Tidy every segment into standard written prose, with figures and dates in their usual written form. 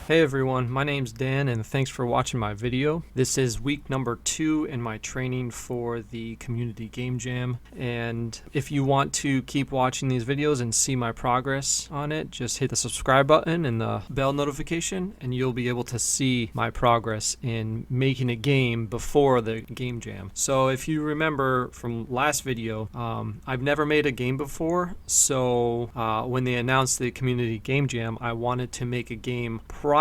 Hey everyone, my name's Dan and thanks for watching my video. This is week number 2 in my training for the Community Game Jam, and if you want to keep watching these videos and see my progress on it, just hit the subscribe button and the bell notification and you'll be able to see my progress in making a game before the Game Jam. So if you remember from last video, I've never made a game before, so when they announced the Community Game Jam, I wanted to make a game prior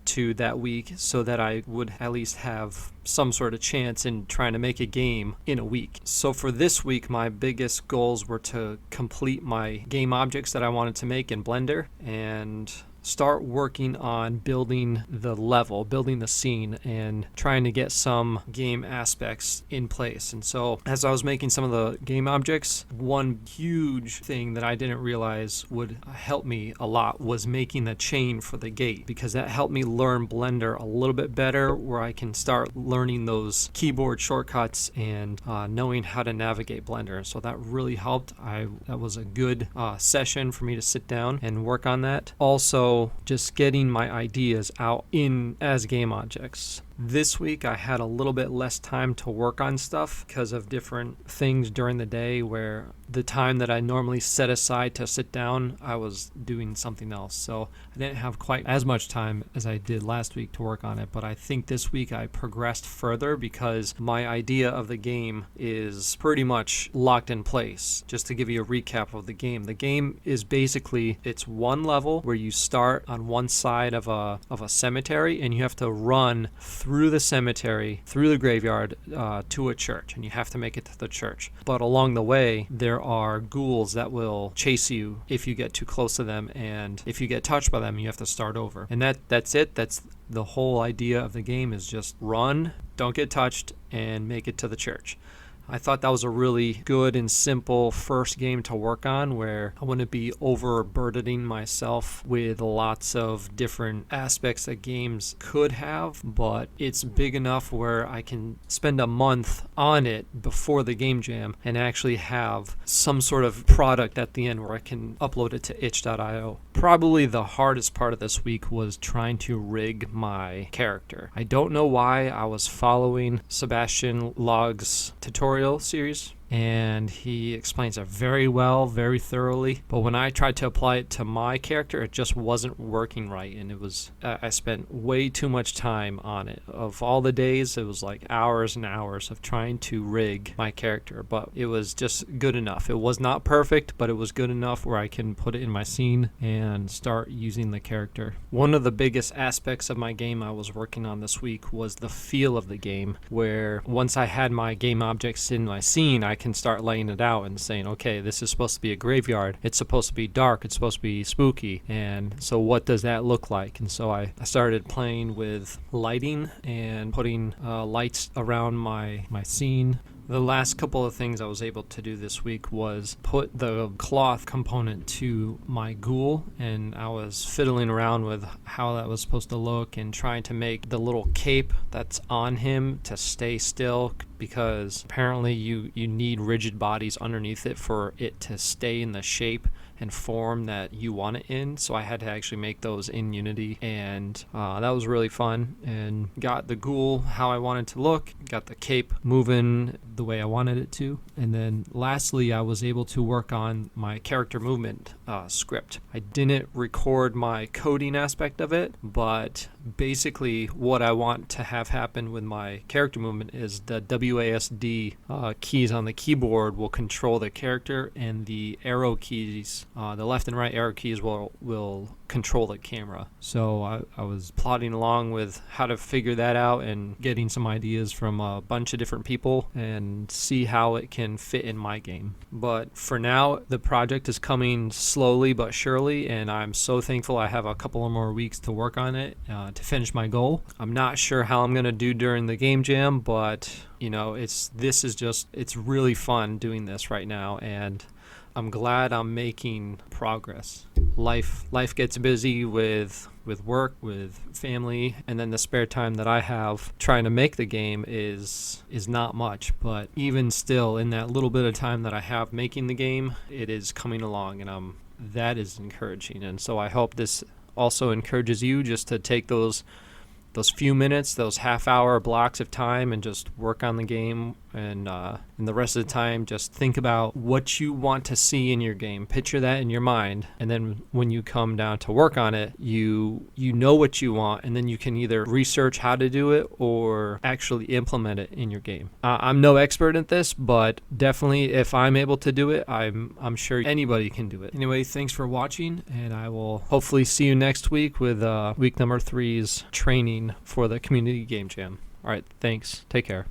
to that week so that I would at least have some sort of chance in trying to make a game in a week. So for this week, my biggest goals were to complete my game objects that I wanted to make in Blender and start working on building the level, building the scene, and trying to get some game aspects in place. And so as I was making some of the game objects, one huge thing that I didn't realize would help me a lot was making the chain for the gate, because that helped me learn Blender a little bit better, where I can start learning those keyboard shortcuts and knowing how to navigate Blender. So that really helped. That was a good session for me to sit down and work on that. Also, just getting my ideas out as game objects. This week I had a little bit less time to work on stuff because of different things during the day, where the time that I normally set aside to sit down, I was doing something else. So I didn't have quite as much time as I did last week to work on it, but I think this week I progressed further because my idea of the game is pretty much locked in place. Just to give you a recap of the game is basically, it's one level where you start on one side of a cemetery and you have to run through the cemetery, through the graveyard, to a church, and you have to make it to the church. But along the way, there are ghouls that will chase you if you get too close to them, and if you get touched by them, you have to start over. And that's it. That's the whole idea of the game, is just run, don't get touched, and make it to the church. I thought that was a really good and simple first game to work on, where I wouldn't be overburdening myself with lots of different aspects that games could have, but it's big enough where I can spend a month on it before the Game Jam and actually have some sort of product at the end where I can upload it to itch.io. Probably the hardest part of this week was trying to rig my character. I don't know why. I was following Sebastian Log's tutorial series, and he explains it very well, very thoroughly, but when I tried to apply it to my character, it just wasn't working right, and it was I spent way too much time on it. Of all the days, it was like hours and hours of trying to rig my character, but it was just good enough. It was not perfect, but it was good enough where I can put it in my scene and start using the character. One of the biggest aspects of my game I was working on this week was the feel of the game, where once I had my game objects in my scene, I can start laying it out and saying, okay, this is supposed to be a graveyard, it's supposed to be dark, it's supposed to be spooky, and so what does that look like? And so I started playing with lighting and putting lights around my scene. The last couple of things I was able to do this week was put the cloth component to my ghoul, and I was fiddling around with how that was supposed to look and trying to make the little cape that's on him to stay still, because apparently you need rigid bodies underneath it for it to stay in the shape and form that you want it in. So I had to actually make those in Unity, and that was really fun, and got the ghoul how I wanted to look, got the cape moving the way I wanted it to. And then lastly, I was able to work on my character movement script. I didn't record my coding aspect of it, but basically what I want to have happen with my character movement is the WASD keys on the keyboard will control the character, and the arrow keys, the left and right arrow keys will control the camera. So I was plodding along with how to figure that out and getting some ideas from a bunch of different people and see how it can fit in my game. But for now, the project is coming slowly but surely, and I'm so thankful I have a couple of more weeks to work on it to finish my goal. I'm not sure how I'm going to do during the Game Jam, but it's really fun doing this right now, and I'm glad I'm making progress. Life gets busy with work, with family, and then the spare time that I have trying to make the game is not much. But even still, in that little bit of time that I have making the game, it is coming along, and that is encouraging. And so I hope this also encourages you just to take those few minutes, those half-hour blocks of time, and just work on the game. And the rest of the time, just think about what you want to see in your game. Picture that in your mind, and then when you come down to work on it, you know what you want, and then you can either research how to do it or actually implement it in your game. I'm no expert at this, but definitely if I'm able to do it, I'm sure anybody can do it. Anyway, thanks for watching, and I will hopefully see you next week with week number 3's training for the Community Game Jam. All right, thanks. Take care.